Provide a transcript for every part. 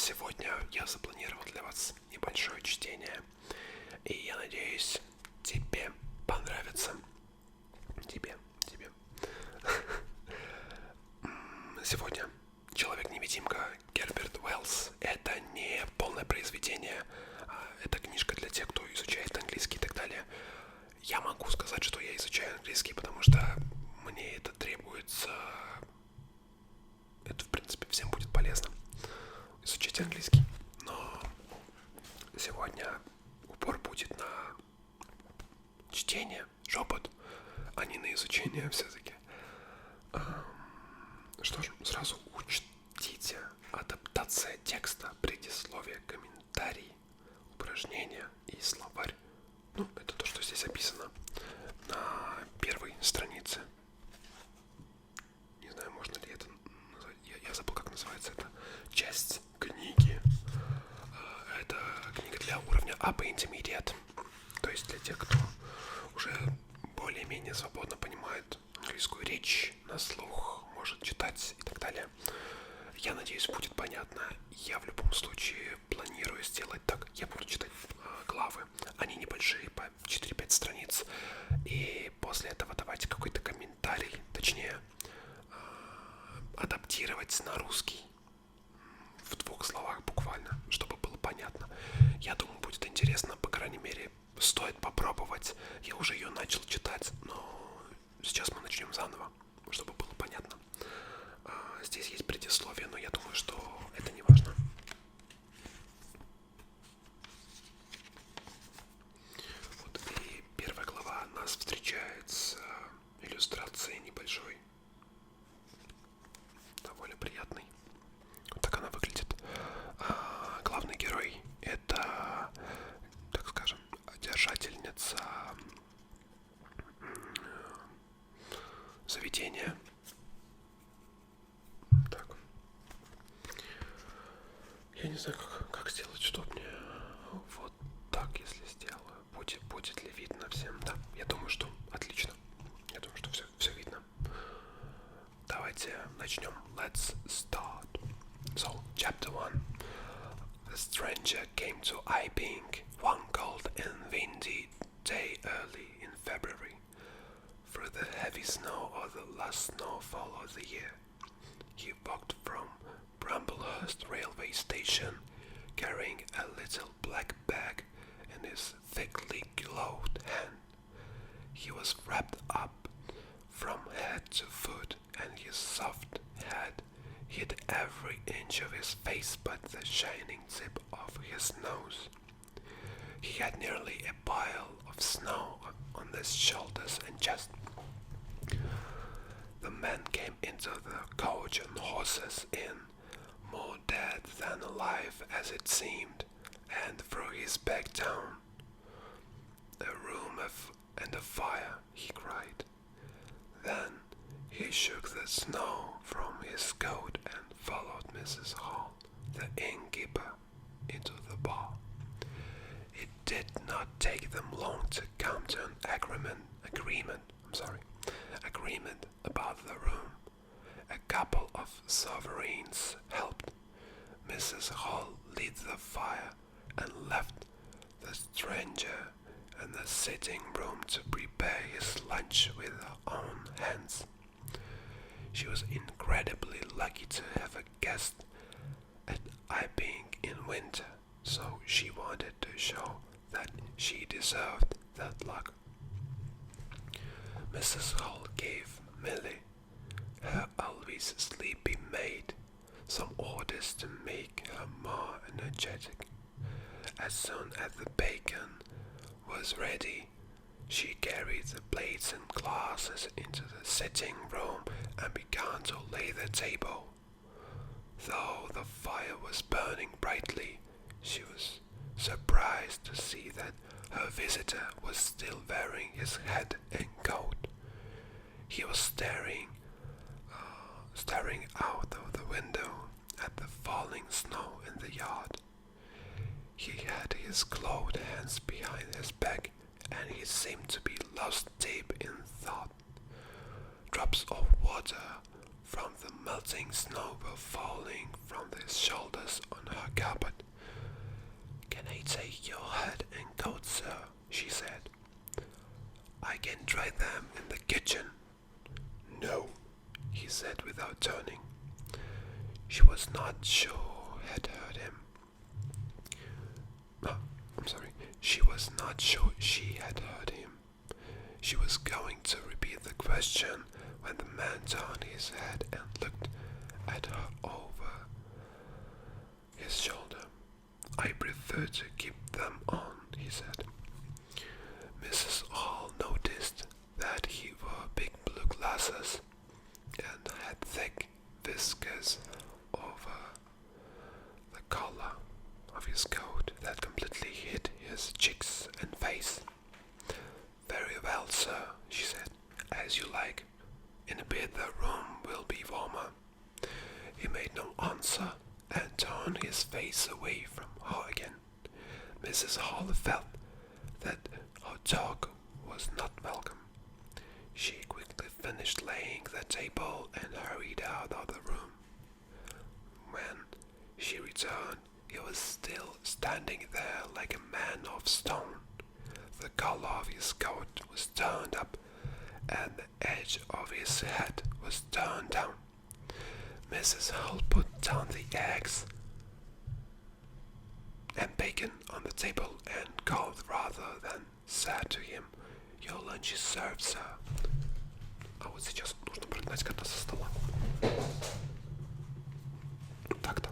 Сегодня я запланировал для вас небольшое чтение, и я надеюсь, тебе понравится. Тебе. Сегодня «Человек-невидимка» Герберта Уэллс. Это не полное произведение, это книжка для тех, кто изучает английский и так далее. Я могу сказать, что я изучаю английский, потому что мне это требуется. Это, в принципе, всем будет полезно изучить английский. Но сегодня упор будет на чтение, шепот, а не на изучение все-таки. Что ж, сразу учтите: адаптация текста, предисловие, комментарий, упражнения и словарь. Это то, что здесь описано на первой странице. Не знаю, можно ли это назвать. Я забыл, как называется эта часть книги. Это книга для уровня Upper Intermediate. То есть для тех, кто уже более-менее свободно понимает английскую речь, на слух, может читать и так далее. Я надеюсь, будет понятно. Я в любом случае планирую сделать так. Я буду читать главы. Они небольшие, по 4-5 страниц. И после этого давайте какой-то комментарий, точнее, адаптировать на русский. В 2 словах буквально, чтобы было понятно. Я думаю, будет интересно, по крайней мере, стоит попробовать. Я уже ее начал читать, но сейчас мы начнем заново, чтобы было понятно. Здесь есть предисловие, но я думаю, что это не важно. Вот, и первая глава нас встречает с иллюстрацией небольшой, довольно приятной. Вот так она выглядит. Главный герой — это, так скажем, держательница заведения. Так. Я не знаю, как сделать, чтобы мне вот так, если сделаю. Будет ли видно всем? Да, я думаю, что отлично. Я думаю, что все видно. Давайте начнем. Let's start. So, chapter 1. A stranger came to Iping one cold and windy day early in February, through the heavy snow of the last snowfall of the year. He walked from Bramblehurst railway station, carrying a little black bag in his thickly gloved hand. He was wrapped up from head to foot, and his soft head hid every inch of his face but the shining tip of his nose. He had nearly a pile of snow on his shoulders and chest. The man came into the coach on horse's inn, more dead than alive as it seemed, and threw his bag down. "A room and a fire," he cried. Then he shook the snow from his coat and followed Mrs. Hall, the innkeeper, into the bar. It did not take them long to come to an agreement about the room. A couple of sovereigns helped Mrs. Hall lit the fire and left the stranger in the sitting room to prepare his lunch with her own hands. She was incredibly lucky to have a guest at Iping in winter, so she wanted to show that she deserved that luck. Mrs. Hall gave Millie, her always sleepy maid, some orders to make her more energetic. As soon as the bacon was ready, she carried the plates and glasses into the sitting room and began to lay the table. Though the fire was burning brightly, she was surprised to see that her visitor was still wearing his hat and coat. He was staring out of the window at the falling snow in the yard. He had his gloved hands behind his back, and he seemed to be lost deep in thought. Drops of water from the melting snow were falling from his shoulders on her carpet. "Can I take your hat and coat, sir?" she said. "I can dry them in the kitchen." "No," he said without turning. She was not sure had heard him. She was not sure she had heard him. She was going to repeat the question when the man turned his head and looked at her over his shoulder. "I prefer to keep them on," he said. Mrs. Hall noticed that he wore big blue glasses and had thick whiskers over the collar of his coat that completely hid his cheeks and face. "Very well, sir," she said, "as you like. In a bit the room will be warmer." He made no answer and turned his face away from her again. Mrs. Hall felt that her talk was not welcome. She quickly finished laying the table and hurried out of the room. When she returned, he was still standing there like a man of stone. The collar of his coat was turned up, and the edge of his hat was turned down. Mrs. Hull put down the eggs and bacon on the table and called rather than said to him, "Your lunch is served, sir." А вот сейчас нужно прогнать кота со стола. Так-то.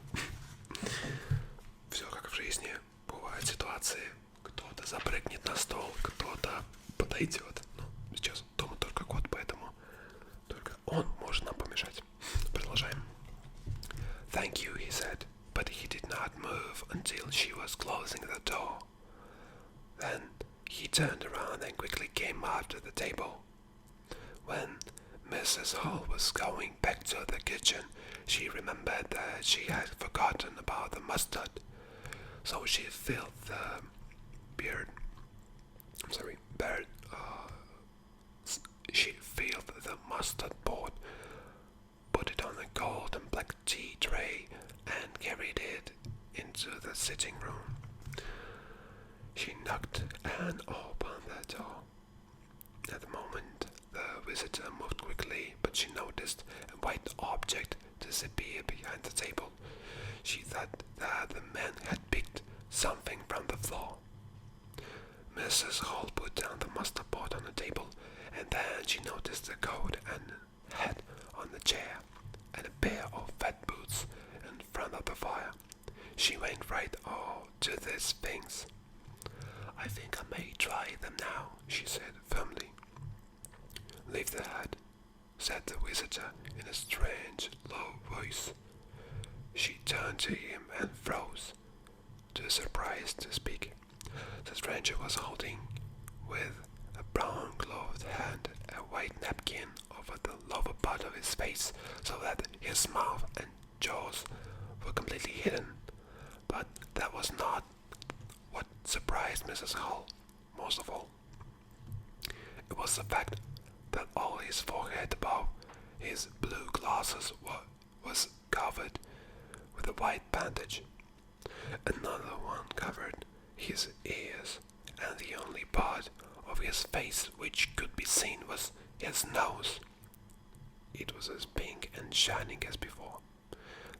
Все как в жизни. Бывают ситуации. Кто-то запрыгнет на стол, кто-то подойдет. Ну, сейчас дома только кот, поэтому только он может нам помешать. Продолжаем. "Thank you," he said, but he did not move until she was closing the door. Then he turned around and quickly came up to the table. When Mrs. Hall was going back to the kitchen, she remembered that she had forgotten about the mustard. So she filled the she filled the mustard pot, put it on a gold and black tea tray, and carried it into the sitting room. She knocked and opened the door. At the moment, the visitor moved quickly, but she noticed a white object disappear behind the table. She thought that the man had picked something from the floor. Mrs. Hall put down the mustard pot on the table, and then she noticed the coat and hat on the chair, and a pair of fat boots in front of the fire. She went right to these things. "I think I may try them now," she said firmly. "Leave the hat," said the visitor in a strange, low voice. She turned to him and froze, too surprised to speak. The stranger was holding, with a brown-gloved hand, a white napkin over the lower part of his face, so that his mouth and jaws were completely hidden. But that was not what surprised Mrs. Hall most of all. It was the fact that all his forehead above his blue glasses was covered with a white bandage. Another one covered his ears, and the only part of his face which could be seen was his nose. It was as pink and shining as before.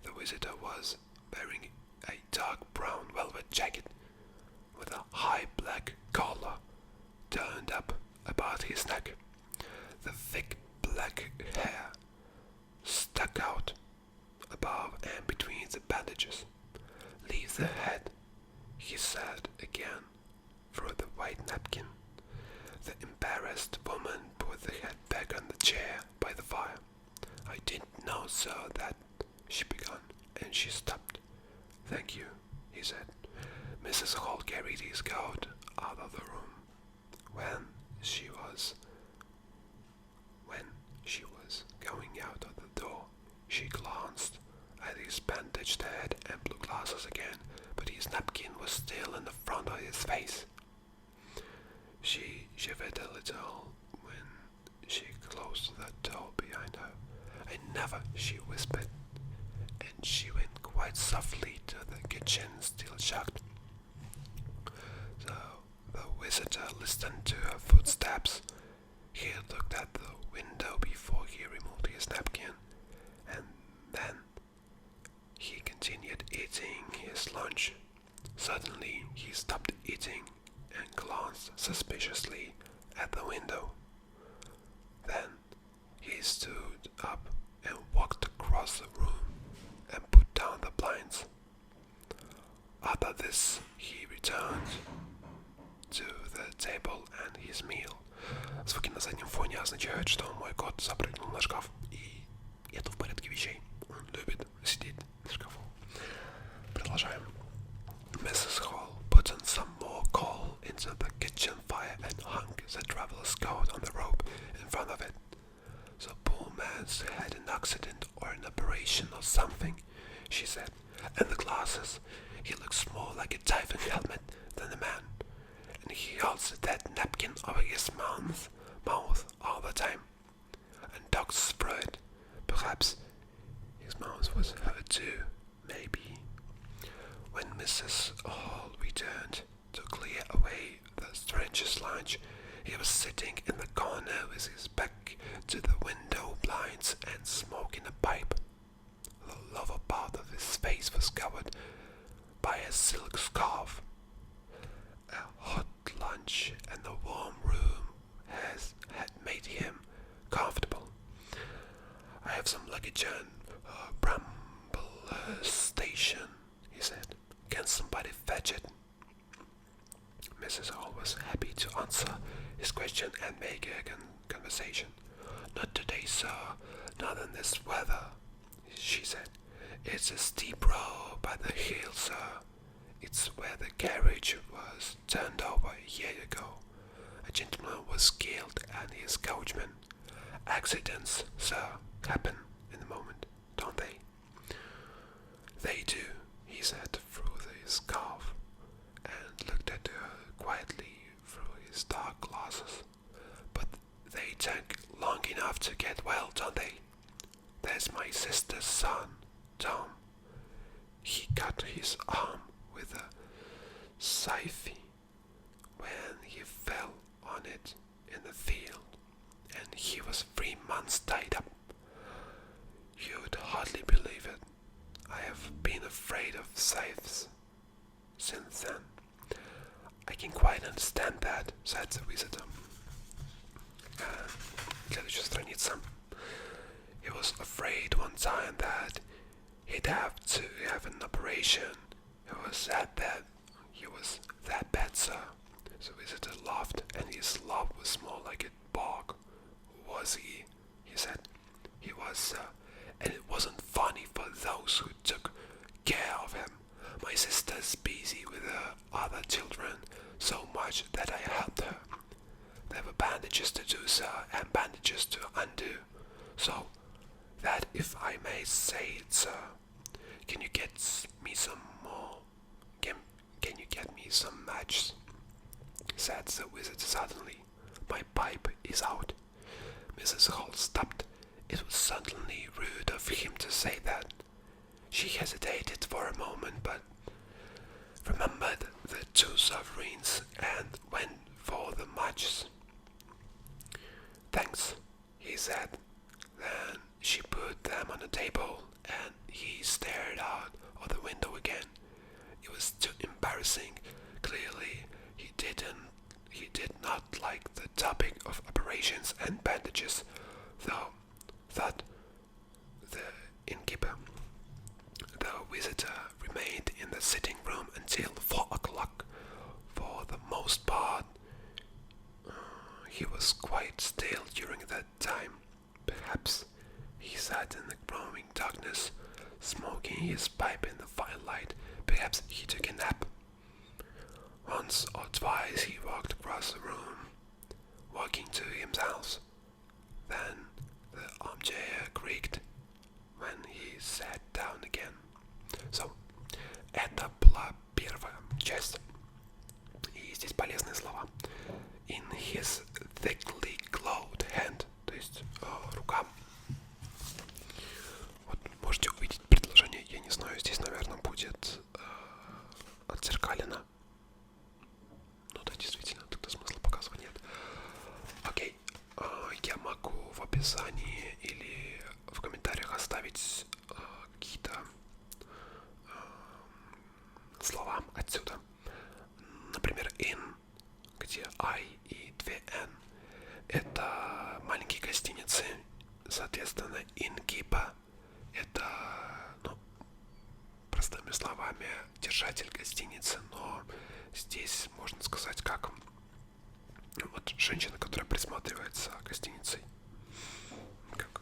The visitor was wearing a dark brown velvet jacket with a high black collar turned up about his neck. The thick black hair stuck out above and between the bandages. "Leave the head," he said again through the white napkin. The embarrassed woman put the head back on the chair by the fire. "I didn't know, sir, that," she began, and she stopped. "Thank you," he said. Mrs. Hall carried his coat out of the room. When she was going out of the door, she glanced at his bandaged head and blue glasses again, but his napkin was still in the front of his face. She shivered a little when she closed the door behind her. "I know never, she whispered, and she went quite softly to the kitchen, still shocked. So the visitor listened to her footsteps. He looked at the window before he removed his napkin, and then he continued eating his lunch. Suddenly, he stopped eating and glanced suspiciously at the window. Then he stood up and walked across the room and put down the blinds. After this, he returned to the table and his meal. Звуки на заднем фоне означают, что мой кот запрыгнул на шкаф, и это в порядке вещей. Он любит сидеть на шкафу. Продолжаем. Mrs. Hall put on some more coal into the kitchen fire and hung the traveler's coat on the rope in front of it. The poor man's had an accident or an operation or something, she said, and the glasses. He looks more like a typhoon helmet than a man, and he holds that napkin over his mouth all the time, and talks through it. Perhaps his mouth was hurt too, maybe. When Mrs. Hall returned to clear away the stranger's lunch, he was sitting in the corner with his back to the window blinds and smoking a pipe. The lower part of his face was covered by a silk scarf. A hot lunch and a warm room had made him comfortable. I have some luggage on Bramble Station, he said. Can somebody fetch it? Mrs. Hall was happy to answer his question and make a conversation. Not today, sir, not in this weather, she said. It's a steep road by the hill, sir. It's where the carriage was turned over a year ago. A gentleman was killed and his coachman. Accidents, sir, happen in a moment, don't they? They do, he said through his scarf, and looked at her quietly through his dark glasses. But they take long enough to get well, don't they? There's my sister's son, Tom. He cut his arm with a scythe when he fell on it in the field, and he was 3 months tied up. You'd hardly believe it. I have been afraid of scythes since then. I can quite understand that, said the visitor. Следующая страница. He was afraid one time that he'd have to have an operation. It was that bad. He was that bad, sir. The visitor laughed, and his laugh was more like a bark. Was he? He said. He was, sir. And it wasn't funny for those who took care of him. My sister's busy with her other children so much that I helped her. There were bandages to do, sir, and bandages to undo. So that, if I may say it, sir, can you get me some more? Can you get me some matches? Said the wizard suddenly. My pipe is out. Mrs. Hall stopped. It was certainly rude of him to say that. She hesitated for a moment, but remembered the 2 sovereigns and went for the matches. Thanks, he said. Then she put them on the table, and he stared out of the window again. It was too embarrassing. Clearly, he did not like the topic of operations and bandages, though, thought the innkeeper. The visitor remained in the sitting room until 4 o'clock. For the most part, he was quite still during that time. Perhaps he sat in the growing darkness, smoking his pipe in the firelight. Perhaps he took a nap. Once or twice he walked across the room, walking to himself. Then the armchair creaked when he sat down again. So, это была первая часть. И здесь полезные слова. In his thickly gloved hand, то есть рука I и 2 N. Это маленькие гостиницы, соответственно, innkeeper — это, простыми словами, держатель гостиницы, но здесь можно сказать как вот женщина, которая присматривается гостиницей, как,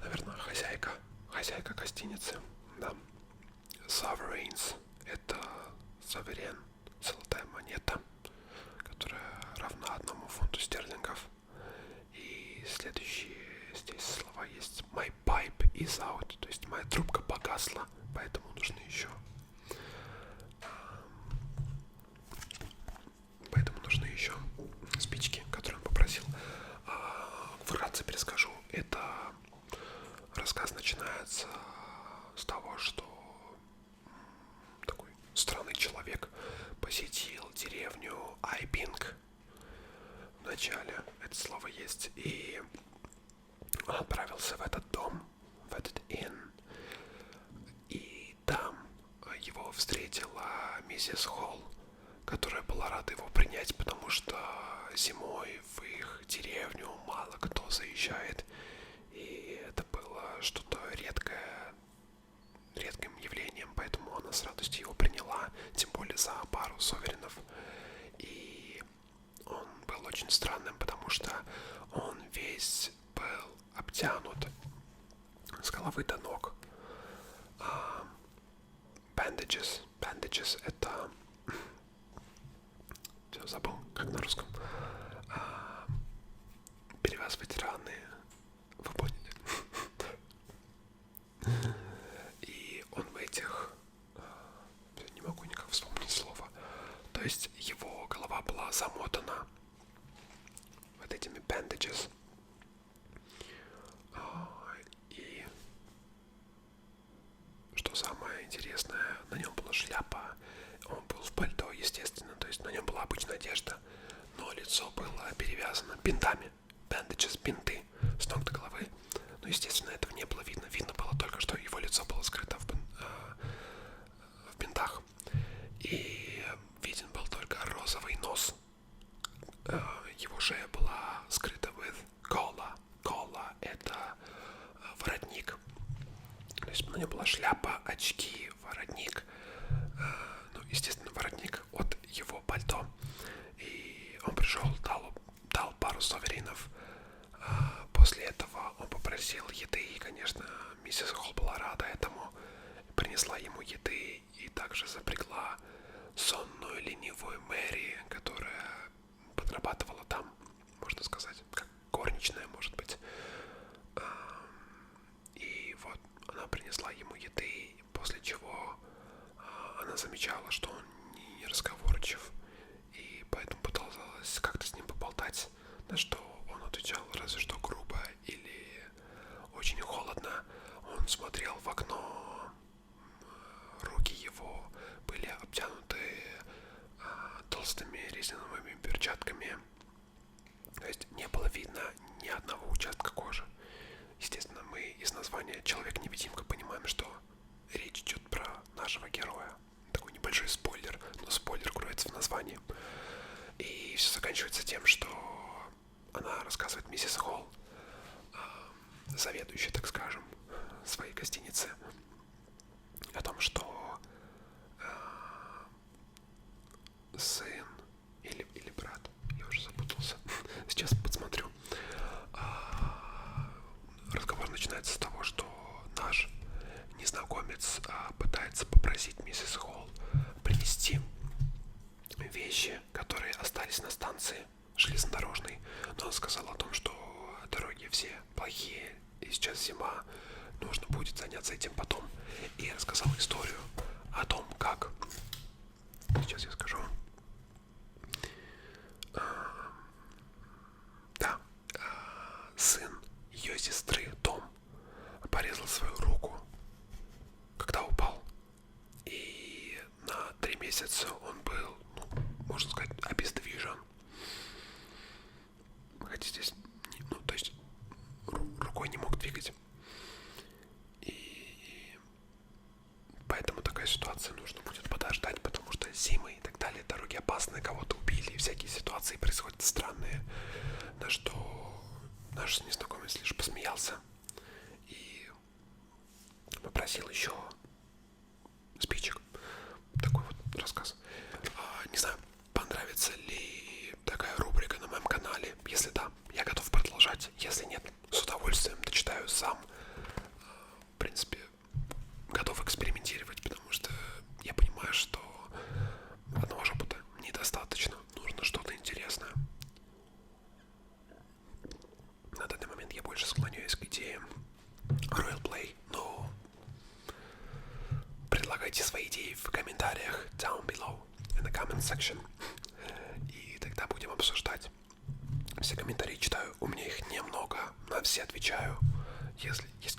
наверное, хозяйка гостиницы, да. Sovereigns — это суверен, золотая монета, которая равна 1 фунту стерлингов. И следующие здесь слова есть. My pipe is out, то есть моя трубка погасла, поэтому нужны еще. Спички, которые он попросил. Вкратце перескажу. Это рассказ начинается с того, что такой странный человек посетил деревню Айбинг. В начале это слово есть. И он отправился в этот дом, в этот inn. И там его встретила миссис Холл, которая была рада его принять, потому что зимой в их деревню мало кто заезжает. И это было что-то редким явлением, поэтому она с радостью его приняла, тем более за пару суверенов. И он был очень странным, потому что он весь был обтянут с головы до ног. Bandages — это... Все, забыл, как на русском. Перевязывать раны. Вы поняли? И он в этих... Не могу никак вспомнить слово. То есть его голова была замотана вот этими bandages. И что самое интересное, на нем была шляпа. Он был в пальто, естественно, то есть на нем была обычная одежда, но лицо было перевязано бинтами. Bandages, бинты с ног до головы. Но, естественно, этого не было видно. Видно было только, что его лицо было скрыто в бинтах. И виден был только розовый нос. Его шея была скрыта with collar. Collar — это воротник. То есть на нем была шляпа, очки, воротник. Естественно, воротник от его пальто. И он пришел, дал пару суверенов. После этого он попросил еды, и, конечно, миссис Холл была рада этому. Принесла ему еды и также запрягла сонную, ленивую Мэри, которая подрабатывала там, можно сказать, как горничная, может быть. И вот она принесла ему еды, после чего она замечала, что он не разговорчив, и поэтому пыталась как-то с ним поболтать, на что он отвечал разве что грубо или очень холодно. Он смотрел в окно, руки его были обтянуты толстыми резиновыми перчатками, то есть не было видно ни одного участка кожи. Естественно, мы из названия «Человек-невидимка» понимаем, что речь идет про нашего героя. Такой небольшой спойлер, но спойлер кроется в названии. И все заканчивается тем, что она рассказывает миссис Холл, заведующей, так скажем, своей гостиницы, о том, что сын или брат, я уже запутался, сейчас подсмотрю. Разговор начинается с того, что наш незнакомец пытается попросить миссис Холл принести вещи, которые остались на станции железнодорожной. Но он сказал о том, что дороги все плохие, и сейчас зима, нужно будет заняться этим потом. И рассказал историю о том, как... Сейчас я скажу. Да, сын ее сестры Том порезал свою руку, когда упал. И на 3 месяца он был, можно сказать, обездвижен. Хотя здесь, то есть рукой не мог двигать. И поэтому такая ситуация, нужно будет подождать, потому что зимы и так далее, дороги опасны, кого-то убили, всякие ситуации происходят странные, на что наш незнакомец лишь посмеялся и попросил еще спичек. Такой вот рассказ. Не знаю, понравится ли такая рубрика на моем канале. Если да, я готов продолжать. Если нет, с удовольствием дочитаю сам. В принципе, готов экспериментировать, потому что я понимаю, что одного же опыта недостаточно. Нужно что-то интересное. На данный момент я больше склоняюсь к идее roleplay, но предлагайте свои идеи в комментариях down below in the comment section. И тогда будем обсуждать. Все комментарии читаю, у меня их немного, на все отвечаю. Если есть